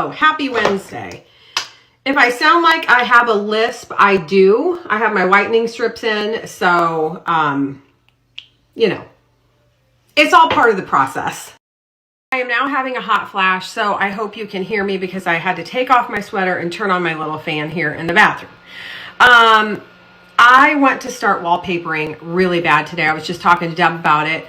Oh, happy Wednesday. If I sound like I have a lisp, I do. I have my whitening strips in, so, you know, it's all part of the process. I am now having a hot flash, so I hope you can hear me because I had to take off my sweater and turn on my little fan here in the bathroom. I want to start wallpapering really bad today. I was just talking to Deb about it.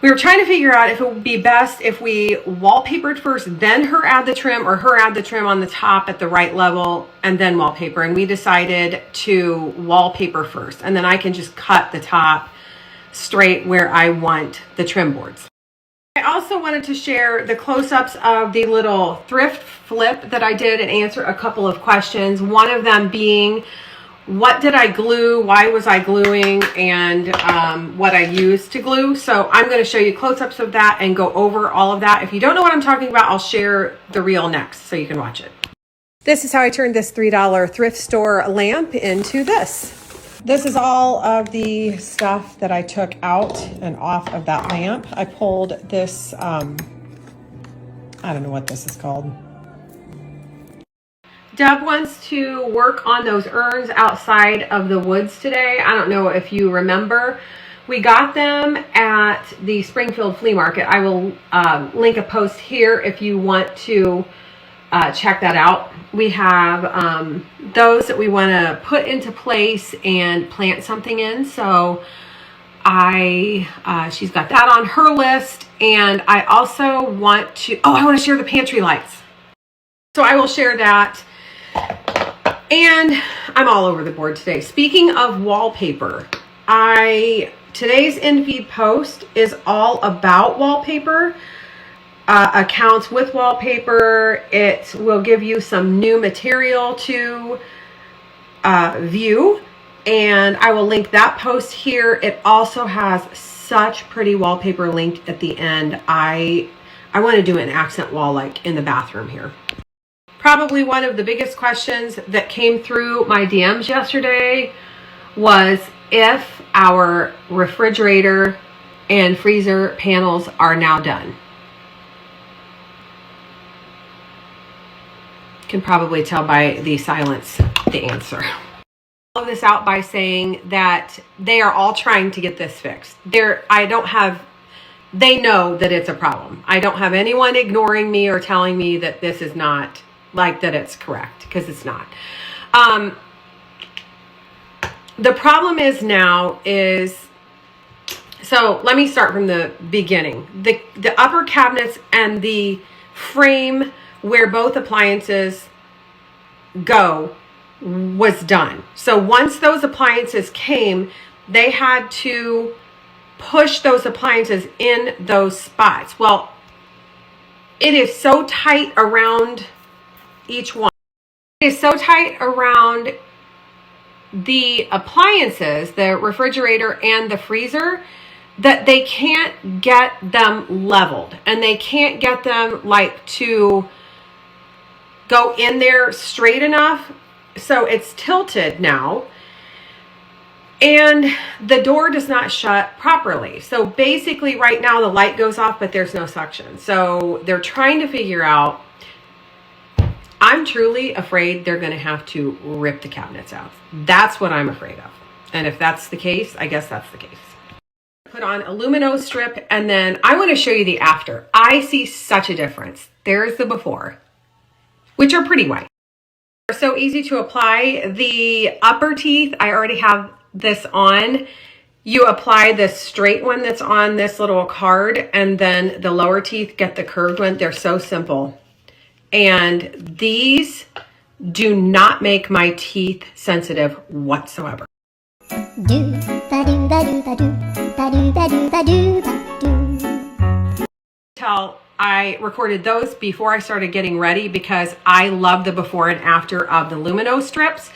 We were trying to figure out if it would be best if we wallpapered first, then her add the trim, or her add the trim on the top at the right level, and then wallpaper. And we decided to wallpaper first, and then I can just cut the top straight where I want the trim boards. I also wanted to share the close-ups of the little thrift flip that I did and answer a couple of questions. One of them being, what did I glue, why was I gluing, and what I used to glue. So I'm going to show you close-ups of that and go over all of that. If you don't know what I'm talking about, I'll share the reel next so you can watch it. This is how I turned this $3 thrift store lamp into this. This is all of the stuff that I took out and off of that lamp. I pulled this, I don't know what this is called. Deb wants to work on those urns outside of the woods today. I don't know if you remember. We got them at the Springfield Flea Market. I will link a post here if you want to check that out. We have those that we want to put into place and plant something in. So she's got that on her list. And I also want to, I want to share the pantry lights. So I will share that. And I'm all over the board today. Speaking of wallpaper, today's in-feed post is all about wallpaper, accounts with wallpaper. It will give you some new material to view, and I will link that post here. It also has such pretty wallpaper linked at the end. I want to do an accent wall like in the bathroom here. Probably one of the biggest questions that came through my DMs yesterday was if our refrigerator and freezer panels are now done. You can probably tell by the silence the answer. All of this out by saying that they are all trying to get this fixed. They know that it's a problem. I don't have anyone ignoring me or telling me that this is not that it's correct, because it's not. The problem is now so let me start from the beginning. The upper cabinets and the frame where both appliances go was done. So once those appliances came, they had to push those appliances in those spots. Well, it is so tight around each one. It is so tight around the appliances, the refrigerator and the freezer, that they can't get them leveled, and they can't get them to go in there straight enough. So it's tilted now, and the door does not shut properly. So basically right now the light goes off, but there's no suction. So they're trying to figure out. I'm truly afraid they're going to have to rip the cabinets out. That's what I'm afraid of. And if that's the case, I guess that's the case. Put on a lumino strip, and then I want to show you the after. I see such a difference. There's the before, which are pretty white. They're so easy to apply. The upper teeth, I already have this on. You apply the straight one that's on this little card, and then the lower teeth get the curved one. They're so simple. And these do not make my teeth sensitive whatsoever. Tell I recorded those before I started getting ready because I love the before and after of the lumino strips.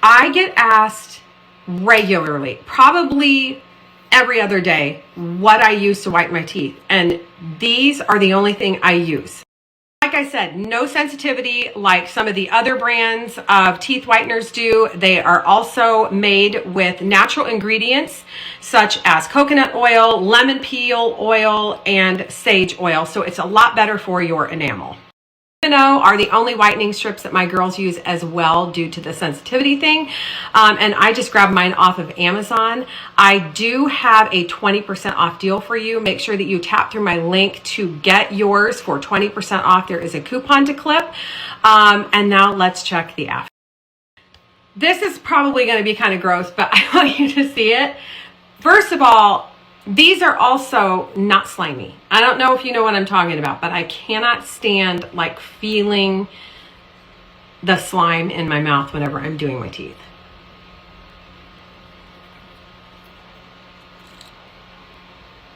I get asked regularly, probably every other day, what I use to whiten my teeth. And these are the only thing I use. Like I said, no sensitivity like some of the other brands of teeth whiteners do. They are also made with natural ingredients such as coconut oil, lemon peel oil, and sage oil. So it's a lot better for your enamel. Know are the only whitening strips that my girls use as well due to the sensitivity thing. And I just grabbed mine off of Amazon. I do have a 20% off deal for you. Make sure that you tap through my link to get yours for 20% off. There is a coupon to clip. And now let's check the after. This is probably going to be kind of gross, but I want you to see it. First of all, these are also not slimy. I don't know if you know what I'm talking about, but I cannot stand like feeling the slime in my mouth whenever I'm doing my teeth.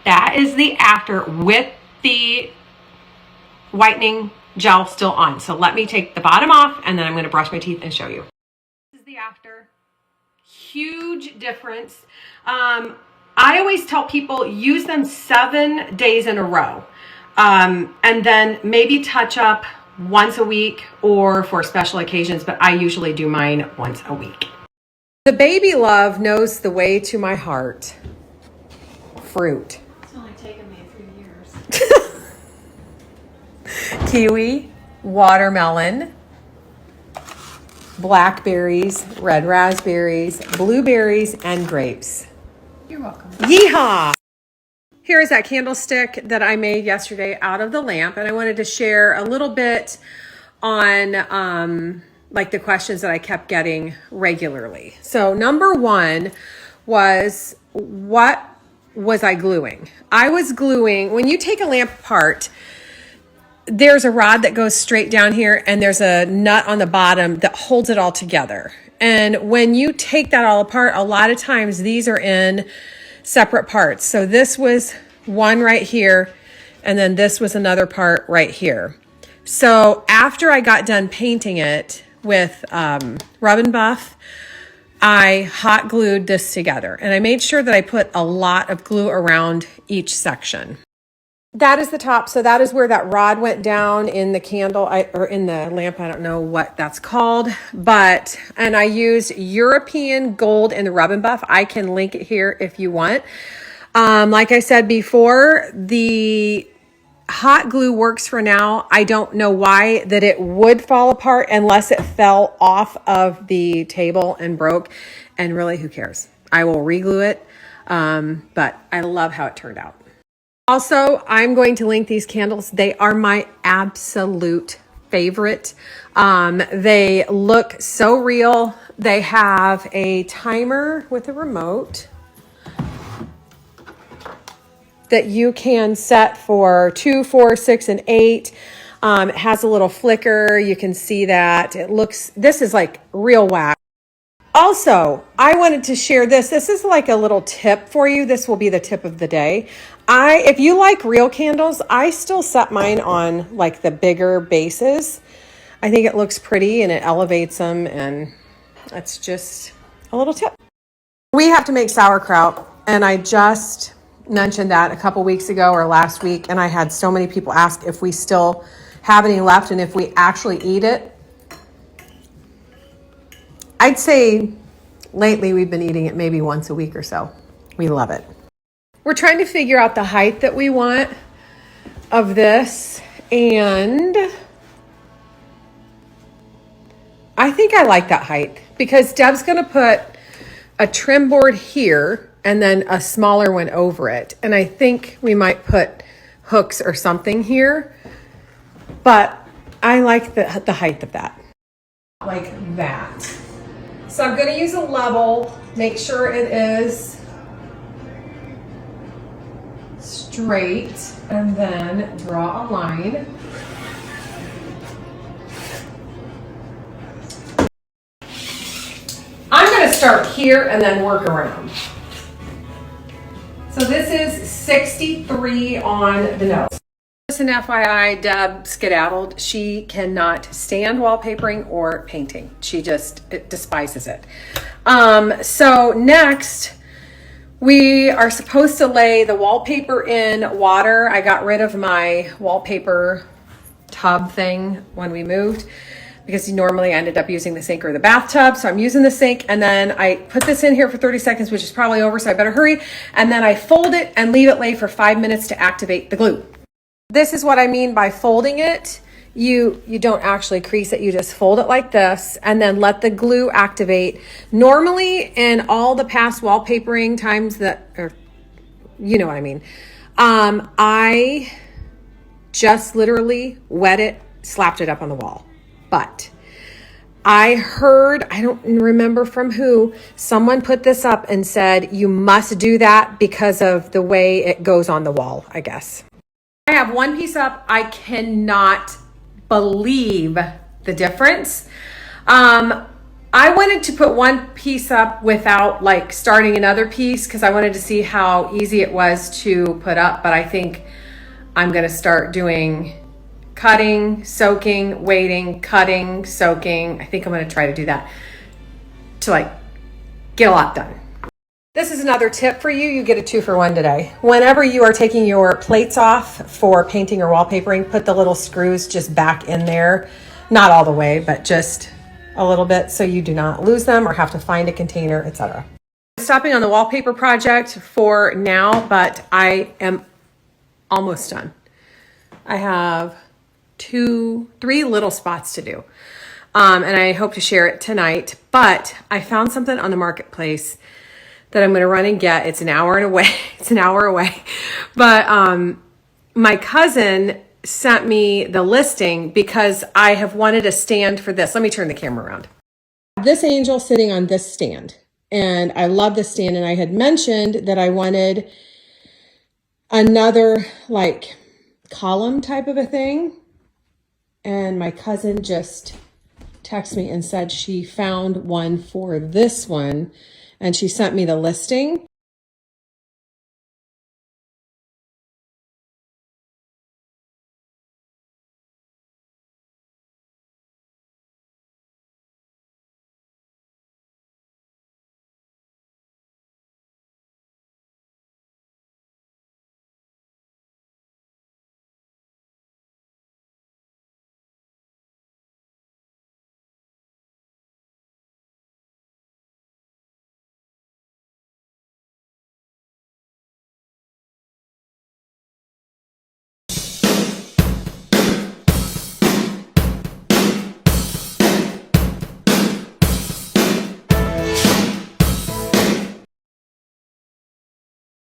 That is the after with the whitening gel still on. So let me take the bottom off and then I'm going to brush my teeth and show you. This is the after. Huge difference. I always tell people use them 7 days in a row, and then maybe touch up once a week or for special occasions, but I usually do mine once a week. The baby love knows the way to my heart. Fruit. It's only taken me a few years. Kiwi, watermelon, blackberries, red raspberries, blueberries, and grapes. You're welcome. Yeehaw! Here is that candlestick that I made yesterday out of the lamp, and I wanted to share a little bit on like the questions that I kept getting regularly. So number one was, what was I gluing? I was gluing, when you take a lamp apart, there's a rod that goes straight down here and there's a nut on the bottom that holds it all together. And when you take that all apart, a lot of times these are in separate parts. So this was one right here, and then this was another part right here. So after I got done painting it with Rub and Buff, I hot glued this together. And I made sure that I put a lot of glue around each section. That is the top. So that is where that rod went down in the candle or in the lamp. I don't know what that's called, and I used European gold in the Rub and Buff. I can link it here if you want. Like I said before, the hot glue works for now. I don't know why that it would fall apart unless it fell off of the table and broke. And really, who cares? I will re-glue it. But I love how it turned out. Also, I'm going to link these candles. They are my absolute favorite. They look so real. They have a timer with a remote that you can set for 2, 4, 6, and 8. It has a little flicker. You can see that. This is like real wax. Also, I wanted to share this. This is like a little tip for you. This will be the tip of the day. If you like real candles, I still set mine on like the bigger bases. I think it looks pretty and it elevates them, and that's just a little tip. We have to make sauerkraut, and I just mentioned that a couple weeks ago or last week, and I had so many people ask if we still have any left and if we actually eat it. I'd say lately we've been eating it maybe once a week or so. We love it. We're trying to figure out the height that we want of this, and I think I like that height because Deb's going to put a trim board here and then a smaller one over it. And I think we might put hooks or something here, but I like the height of that. Like that. So I'm going to use a level, make sure it is straight, and then draw a line. I'm going to start here and then work around. So this is 63 on the nose. Just an FYI, Deb skedaddled. She cannot stand wallpapering or painting. She just despises it. So next, we are supposed to lay the wallpaper in water. I got rid of my wallpaper tub thing when we moved because normally I ended up using the sink or the bathtub. So I'm using the sink, and then I put this in here for 30 seconds, which is probably over, so I better hurry. And then I fold it and leave it lay for 5 minutes to activate the glue. This is what I mean by folding it. you don't actually crease it. You just fold it like this and then let the glue activate. Normally in all the past wallpapering times that, or you know what I mean, I just literally wet it, slapped it up on the wall. But I heard, I don't remember from who, someone put this up and said, you must do that because of the way it goes on the wall, I guess. I have one piece up. I cannot believe the difference. I wanted to put one piece up without like starting another piece because I wanted to see how easy it was to put up, but I think I'm going to start doing cutting, soaking, waiting, cutting, soaking. I think I'm going to try to do that to like get a lot done. This is another tip for you. You get a 2-for-1 today. Whenever you are taking your plates off for painting or wallpapering, put the little screws just back in there. Not all the way, but just a little bit so you do not lose them or have to find a container, etc. I'm stopping on the wallpaper project for now, but I am almost done. I have 3 little spots to do. And I hope to share it tonight, but I found something on the marketplace that I'm going to run and get. It's an hour away. It's an hour away. But my cousin sent me the listing because I have wanted a stand for this. Let me turn the camera around. This angel sitting on this stand. And I love this stand. And I had mentioned that I wanted another like column type of a thing. And my cousin just texted me and said she found one for this one. And she sent me the listing.